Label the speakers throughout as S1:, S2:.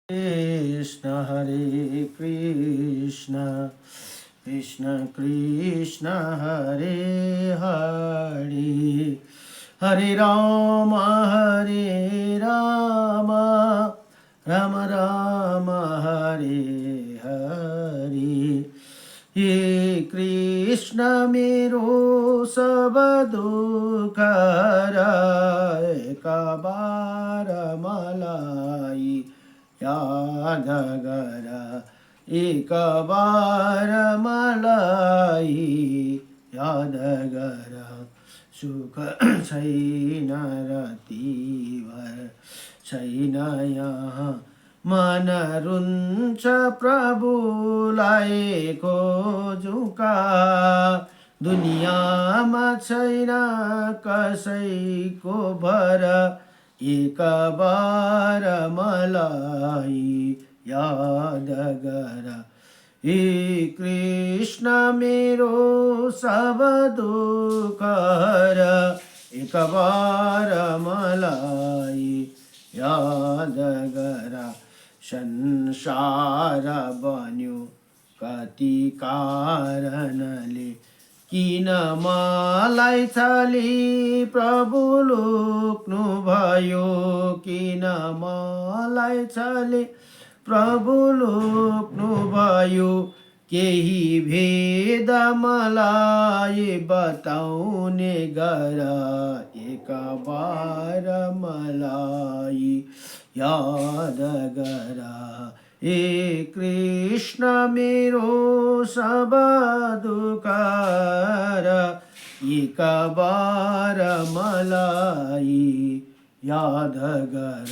S1: कृष्ण हरे कृष्ण कृष्ण कृष्ण हरे हरे हरे राम राम राम हरे हरे। हे कृष्ण मेरो सब दुख हराए, एक बार मलाई याद गर, एक बार मलाई याद गर। सुख छैन रतिभर छैन यहाँ, मन रुन्छ प्रभुलाई खोजुका। दुनियाँमा छैन कसैको भर, एक बार मलाई याद गर। हे कृष्ण मेरो सब दुख हर, एक बार मलाई याद गर। संसार बन्यो कति कारणले, किन मलाई छली प्रभु लुक्नु भयो, किन मलाई छली प्रभु लुक्नु भयो। केही भेद मलाई बताउने गर, एक बार मलाई याद गर। हे कृष्ण मेरो सब दुख हर, एक बार मलाई याद गर।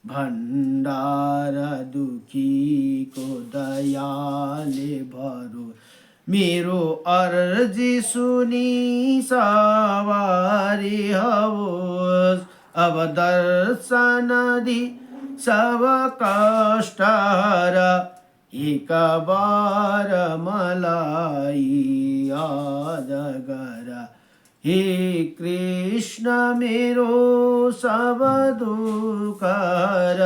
S1: भण्डार दुखीको दयाले भरो, मेरो अर्जी सुनी सवारी होस्। अब दर्शन दी सब कष्ट हर, एक बार मलाई याद गर। हे कृष्ण मेरो सब दुख हर,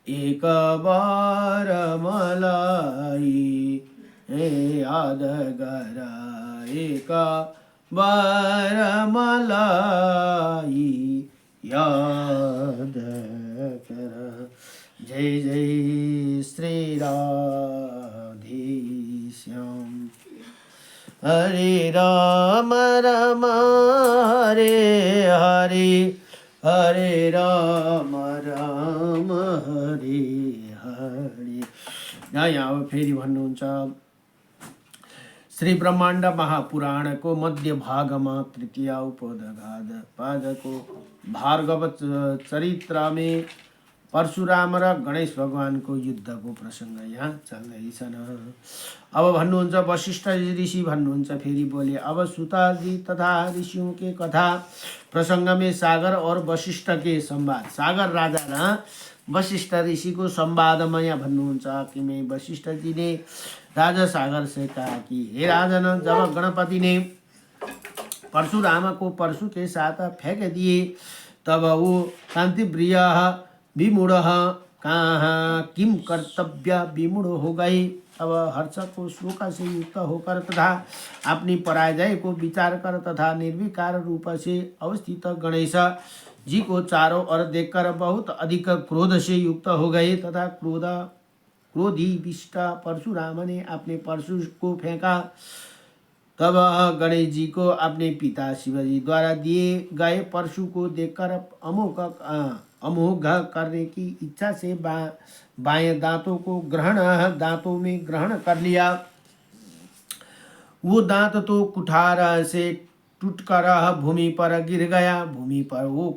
S1: एक बार मलाई याद गर, एक बार मलाई याद कर। जय जय श्री राधेश्याम। हरे राम हरे हरे, हरे राम हरे हरे। यहाँ फेरि भन्नुहुन्छ, श्री ब्रह्माण्ड महापुराणको मध्य भागमा तृतीय पादको भार्गव चरित्रमा परशुराम र गणेश भगवानको युद्धको प्रसङ्ग यहाँ चल्दैछन्। अब भन्नुहुन्छ वशिष्ठ ऋषि भन्नुहुन्छ, फेरि बोले, अब सुता जी तथा ऋषियों के कथा प्रसंग में सागर और वशिष्ठ के संवाद। सागर राजा र वशिष्ठ ऋषि को संवाद में यहाँ भन्नुहुन्छ कि मैं वशिष्ठ जी ने राजा सागर से कहा कि हे राजन, जब गणपति ने परशुराम को परशु के साथ फेंक दिए, तब वो कांति प्रिय विमूढ़ कहाँ किम कर्तव्य विमूढ़ हो गई। अब हर्ष को शोक से युक्त होकर तथा अपनी पराजय को विचार कर तथा निर्विकार रूप से अवस्थित गणेश जी को चारों ओर देखकर बहुत अधिक क्रोध से युक्त हो गए तथा क्रोधी विष्ट परशुराम ने अपने परशु को फेंका। तब गणेश जी को अपने पिता शिवजी द्वारा दिए गए परशु को देखकर अमोघ करने की इच्छा से बाएं दांतों को दांतों में ग्रहण कर लिया। वो दांत तो कुठार से टूटकर भूमि पर गिर गया। भूमि पर वो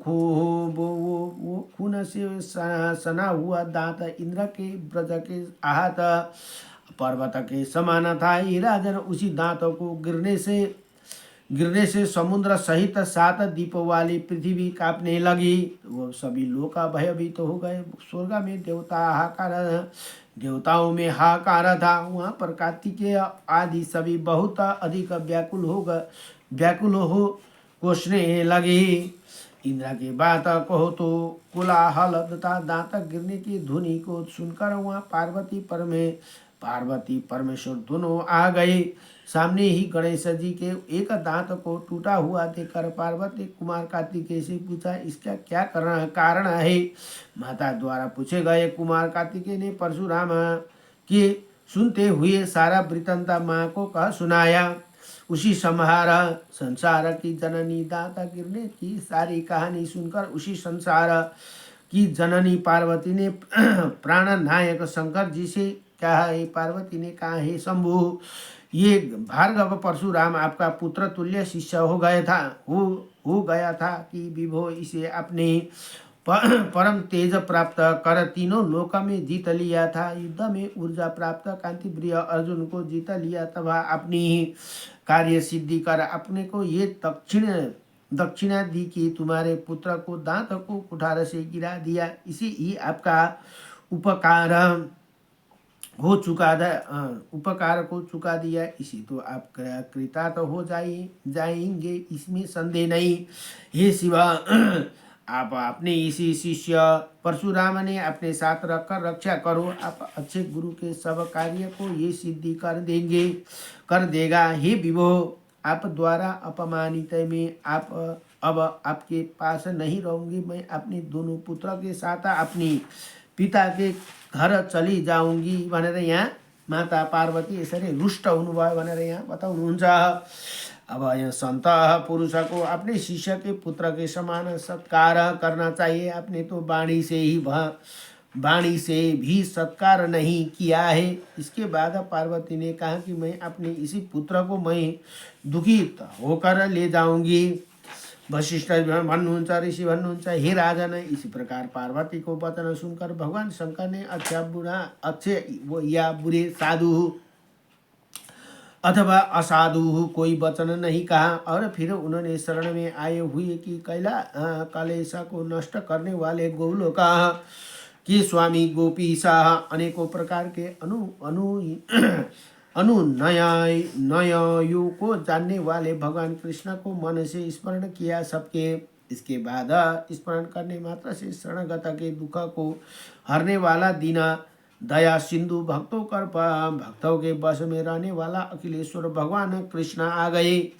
S1: खून से सना हुआ दांत इंद्र के ब्रज के आहत पर्वत के समान था। ये राजन, उसी दांतों को गिरने से समुद्र सहित 7 दीप वाली पृथ्वी कांपने लगी। वो सभी लोग भयभीत तो हो गए। स्वर्ग में देवताओं में हाहाकार था। वहाँ पर कार्तिकेय आदि सभी बहुत अधिक व्याकुल हो कोसने लगे। इंद्र के बात कहो तो कोलाहल तथा दांत गिरने की ध्वनि को सुनकर वहाँ पार्वती परमेश्वर दोनों आ गए। सामने ही गणेश जी के एक दांत को टूटा हुआ देखकर पार्वती कुमार कार्तिकेय से पूछा, इसका क्या कारण है। माता द्वारा पूछे गए कुमार कार्तिकेय ने परशुराम के सुनते हुए सारा वृत्तांत माँ को कह सुनाया। उसी संसार की जननी दाता गिरने की सारी कहानी सुनकर उसी संसार की जननी पार्वती ने प्राण नायक शंकर जी से कहा है। पार्वती ने कहा, हे शंभु, ये भार्गव परशुराम आपका पुत्र तुल्य शिष्य हो गया था कि विभो इसे अपने परम तेज प्राप्त कर तीनों लोक में जीत लिया था। युद्ध में ऊर्जा प्राप्त कांति प्रिय अर्जुन को जीत लिया तथा अपनी कार्य सिद्धि कर अपने को ये दक्षिणा दी कि तुम्हारे पुत्र को दांत को कुठार से गिरा दिया। इसी ही आपका उपकार को चुका दिया। इसी तो आप कृतार्थ हो जाएंगे, इसमें संदेह नहीं। हे शिवा, आप अपने इसी शिष्य परशुराम ने अपने साथ रखकर रक्षा करो। आप अच्छे गुरु के सब कार्य को ये सिद्धि कर देगा। हे विभो, आप द्वारा अपमानित में आप अब आपके पास नहीं रहूंगी। मैं अपने दोनों पुत्र के साथ अपनी पिता के घर चली जाऊंगी भनेर यहाँ माता पार्वती यसरी रुष्ट हुनुभयो भनेर यहाँ बताउनुहुन्छ। अब यहाँ संत पुरुष को अपने शिष्य के पुत्र के समान सत्कार करना चाहिए। आपने तो वाणी से भी सत्कार नहीं किया है। इसके बाद पार्वती ने कहा कि मैं अपने इसी पुत्र को मैं दुखित होकर ले जाऊंगी। वशिष्ठ भन्नुहुन्छ, ऋषि भन्नुहुन्छ, हे राजन, इसी प्रकार पार्वती को वचन सुनकर भगवान शंकर ने अच्छे या बुरे, साधु अथवा असाधु कोई वचन नहीं कहा और फिर उन्होंने शरण में आए हुए कि कलेश को नष्ट करने वाले गोलोका कि स्वामी गोपी शाह अनेकों प्रकार के अनुनयों को जानने वाले भगवान कृष्ण को मन से स्मरण किया सबके। इसके बाद स्मरण करने मात्र से शरणगत के दुख को हरने वाला दीना दया सिंधु भक्तों के वश में रहने वाला अखिलेश्वर भगवान कृष्ण आ गए।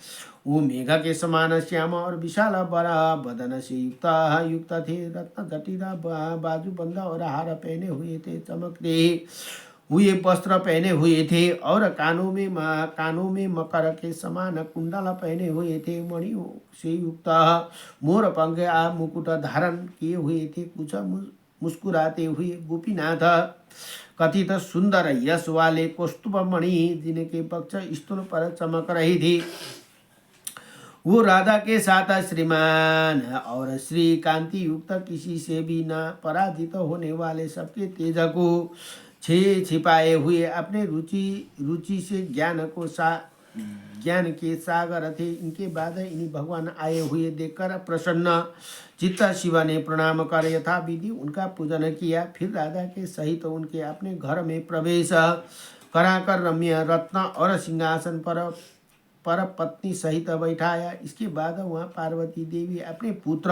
S1: वो मेघा के समान श्याम और विशाल बड़ा बदन से युक्त थे। रत्न जटिल बाजूबंद और हार पहने हुए थे, चमकते हुए वस्त्र पहने हुए थे और कानों में मकर के समान कुंडल पहने हुए थे। मणियों से युक्त मोर पंख मुकुट धारण किए हुए थे। कुछ मुस्कुराते हुए गोपीनाथ कथित सुंदर यश वाले कौस्तुभ मणि जिनके पक्ष स्थूल पर चमक रही थी, वो राधा के साथ श्रीमान और श्री कांति युक्त किसी से भी न पराजित होने वाले सबके तेज को छिपाए हुए अपने रुचि से ज्ञान के सागर थे। इनके बाद इन्हीं भगवान आए हुए देखकर प्रसन्न चित्त शिव ने प्रणाम कर यथा विधि उनका पूजन किया। फिर राधा के सहित उनके अपने घर में प्रवेश कराकर रम्य रत्न और सिंहासन पर पत्नी सहित बैठाया। इसके बाद वहाँ पार्वती देवी अपने पुत्र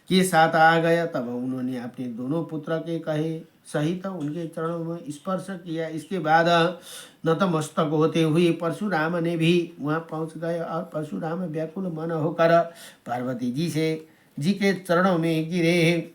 S1: के साथ आ गया। तब उन्होंने अपने दोनों पुत्र के कहे सहित उनके चरणों में स्पर्श किया। इसके बाद नतमस्तक होते हुए परशुराम ने भी वहाँ पहुँच गए और परशुराम व्याकुल मन होकर पार्वती जी के चरणों में गिरे।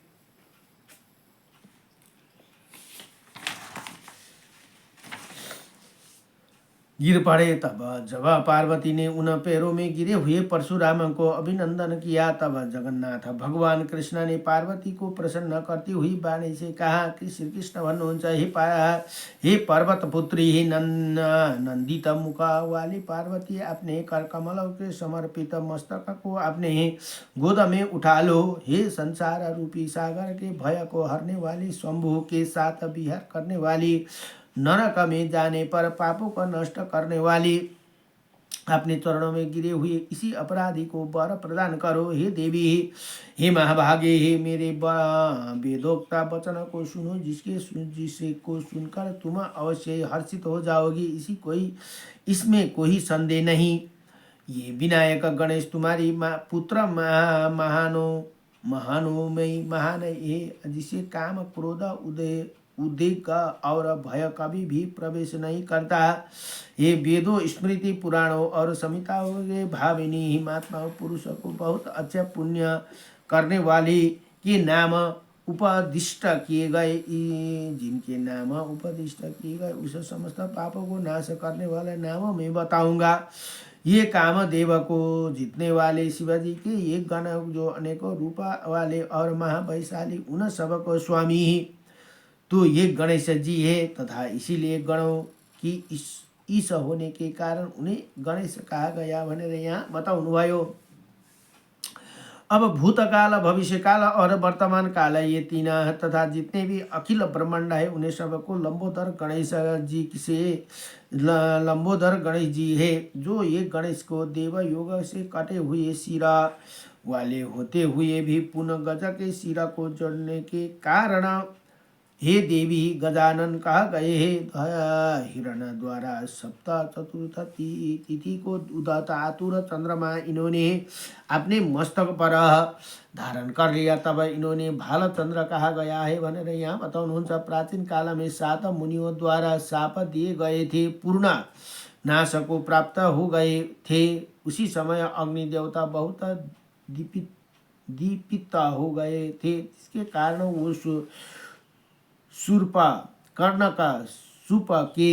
S1: गिर पड़े। तब जब पार्वती ने उन पैरों में गिरे हुए परशुराम को अभिनंदन किया, तब जगन्नाथ भगवान कृष्ण ने पार्वती को प्रसन्न करती हुई वाणी से कहा कि श्री कृष्ण भन्नुहुन्छ, हे पर्वत पुत्री, हे नंदित मुख वाली पार्वती, अपने कर कमलों के समर्पित मस्तक को अपने गोद में उठा लो। हे संसार रूपी सागर के भय को हरने वाली, शंभु के साथ विहार करने वाली, नरक में जाने पर पापों को नष्ट करने वाली, अपने चरणों में गिरे हुए इसी अपराधी को वर प्रदान करो। हे देवी, हे महाभागे, हे मेरे वेदोक्ता वचन को सुनो, जिसे को सुनकर तुम अवश्य हर्षित हो जाओगी। इसमें कोई संदेह नहीं। ये विनायक गणेश तुम्हारी पुत्र महानोमय महान है, जिसे काम क्रोध उद्वेग और भय कभी भी प्रवेश नहीं करता। ये वेदों स्मृति पुराणों और संहिताओं के भाविनी हिमात्मा पुरुष को बहुत अच्छा पुण्य करने वाली के नाम उपदिष्ट किए गए, जिनके नाम उपदिष्ट किए गए उस समस्त पापों को नाश करने वाले नाम मैं बताऊंगा। ये कामदेव को जीतने वाले शिवाजी के ये गण जो अनेकों रूप वाले और महाबलशाली उन सब को स्वामी ही तो ये गणेश जी है, तथा इसीलिए गणों की ईश होने के कारण उन्हें गणेश कहा गया भनेर यहाँ बताउनु भयो। अब भूतकाल भविष्य काल और वर्तमान काल ये तीन तथा जितने भी अखिल ब्रह्मांड है उन्हें सबको लंबोदर गणेश जी से लंबोदर गणेश जी है, जो ये गणेश को देव योग से कटे हुए सिरा वाले होते हुए भी पुनः गज के सिरा को जोड़ने के कारण हे देवी गजानन कहा गए हे। हिरण द्वारा सप्ताह चतुर्थ तिथि को उदत आतुर चंद्रमा इन्होंने अपने मस्तक पर धारण कर लिया, तब इन्होंने भालचंद्र कहा गया है भनेर यहाँ बताउनुहुन्छ। प्राचीन काल में 7 मुनियों द्वारा शाप दिए गए थे, पूर्ण नाश को प्राप्त हो गए थे। उसी समय अग्नि देवता बहुत दीपित हो गए थे, जिसके कारण वो सुरपा कर्ण का सुप के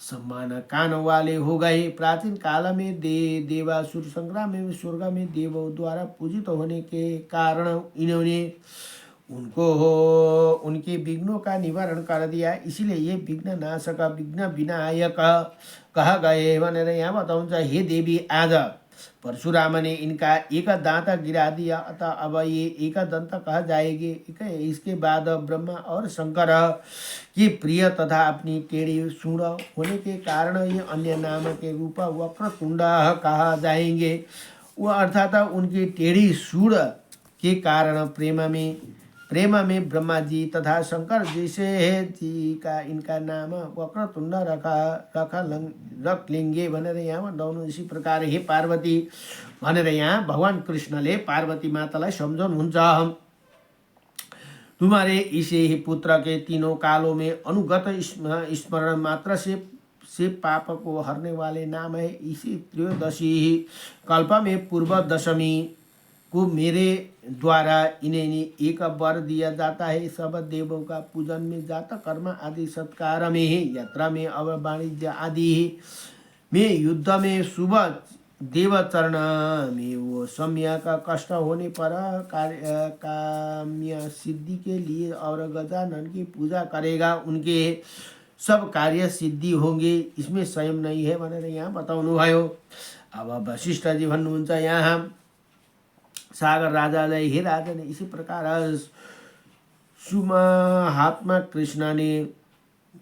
S1: सम्मान कान वाले हो गए। प्राचीन काल में देवासुर संग्राम में स्वर्ग में देवों द्वारा पूजित होने के कारण इन्होंने उनके विघ्नों का निवारण कर दिया, इसलिए ये विघ्न नाशक विघ्न विनायक कहा गए भनेर यहाँ बताउँछ। हे देवी आज परशुराम ने इनका एक दांत गिरा दिया, अतः अब ये एक दंत कहा जाएगी। इसके बाद ब्रह्मा और शंकर की प्रिय तथा अपनी टेढ़ी सूंड होने के कारण ये अन्य नाम के रूप वक्रतुंड कहा जाएंगे। वो अर्थात उनकी टेढ़ी सूंड के कारण प्रेम में ब्रह्मा जी तथा शंकर जैसे है जी का इनका नाम वक्रतुंड रख लेंगे भनेर यहाँ बताउनु। इसी प्रकार हे पार्वती भनेर यहाँ भगवान कृष्णले पार्वती मातालाई सम्झाउनुहुन्छ। तुम्हारे इसे ही पुत्र के तीनों कालों में अनुगत स्मरण मात्र से पाप को हरने वाले नाम है। इसी त्रयोदशी कल्प में पूर्व दशमी को मेरे द्वारा इन्हें एक वर दिया जाता है। सब देवों का पूजन में जात कर्म आदि सत्कार में है, यात्रा में और वाणिज्य आदि में, युद्ध में शुभ देवचरण में, वो समय का कष्ट होने पर काम्य सिद्धि के लिए और गजानन की पूजा करेगा उनके सब कार्य सिद्धि होंगे, इसमें संयम नहीं है भनेर यहाँ बताउनु भयो। अब वशिष्ठ जी भन्नुहुन्छ यहाँ सागर राजालाई, हे राजन इसी प्रकार सुमहात्मा कृष्ण ने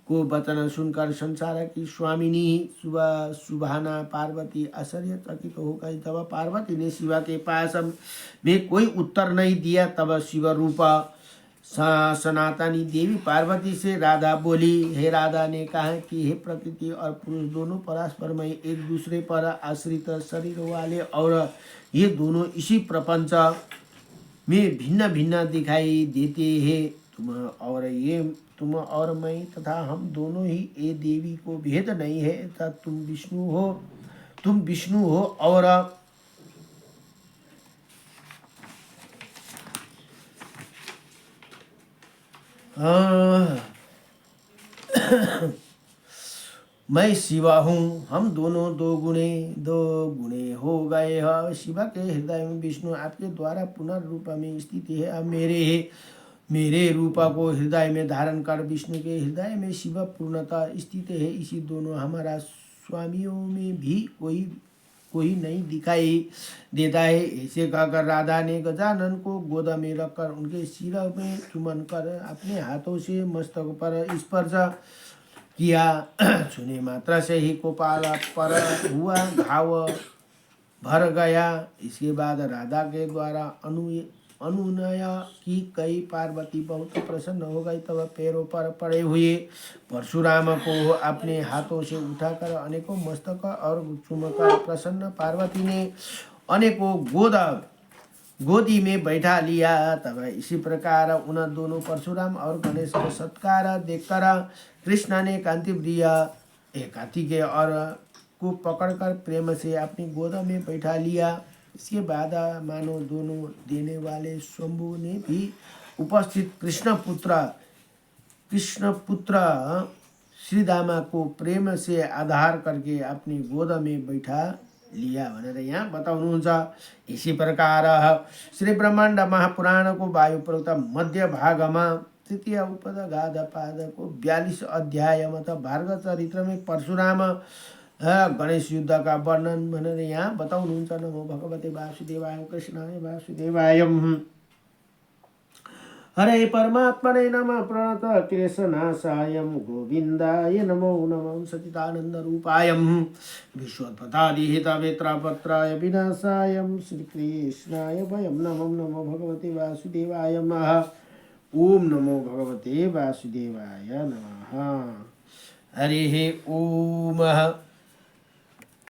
S1: को वचन सुनकर संसार की स्वामिनी सुभाना पार्वती आश्चर्यचकित हो गई। तब पार्वती ने शिवा के पास में कोई उत्तर नहीं दिया। तब शिव रूप सनातनी देवी पार्वती से राधा बोली। हे राधा ने कहा कि हे प्रकृति और पुरुष दोनों परस्पर में एक दूसरे पर आश्रित शरीर वाले और ये दोनों इसी प्रपंच में भिन्न भिन्न दिखाई देते हैं। तुम और मैं तथा हम दोनों ही ये देवी को भेद नहीं है, तथा तुम विष्णु हो और मैं शिवा हूँ। हम दोनों दो गुणे हो गए हैं। शिवा के हृदय में विष्णु आपके द्वारा पुनर्रूप में स्थित है। अब मेरे रूपा को हृदय में धारण कर विष्णु के हृदय में शिव पूर्णतः स्थित है। इसी दोनों हमारा स्वामियों में भी कोई नहीं दिखाई देता है। ऐसे कहकर राधा ने गजानन को गोद में रखकर उनके सिर में चुमन कर अपने हाथों से मस्तक पर स्पर्श किया। छूने मात्रा से ही कपाल पर हुआ घाव भर गया। इसके बाद राधा के द्वारा अनुनय की कई पार्वती बहुत प्रसन्न हो गई। तब पैरों पर पड़े हुए परशुराम को अपने हाथों से उठाकर अनेकों मस्तक और चुमकर प्रसन्न पार्वती ने अनेकों गोदी में बैठा लिया। तब इसी प्रकार उन दोनों परशुराम और गणेश का सत्कार देखकर कृष्ण ने कार्तिकेय और को पकड़कर प्रेम से अपनी गोद में बैठा लिया। इसके बाद मानो दोनों देने वाले शंभु ने भी उपस्थित कृष्ण पुत्र श्रीदामा को प्रेम से आधार करके अपनी गोद में बैठा लिया भनेर यहाँ बताउनुहुन्छ। इसी प्रकार श्री ब्रह्माण्ड महापुराणको वायु प्रोक्त मध्य भागमा तृतीय उपदगाध पादको 42 अध्यायमा त भार्गव चरित्र में परशुराम गणेश युद्ध का वर्णन भनेर यहाँ बताउनुहुन्छ। नमो भगवते वासुदेवाय कृष्णाय वासुदेवाय। हरे परमात्मने नमः प्रणत क्लेशनाशाय गोविन्दाय नमो नमः सच्चिदानंद रूपाय विश्वोत्पत्तादिहितवेत्रापत्राय विनाशाय श्रीकृष्णाय वयं नमो भगवते वासुदेवाय। ओम नमो भगवते वासुदेवाय नमः। हरि ओम।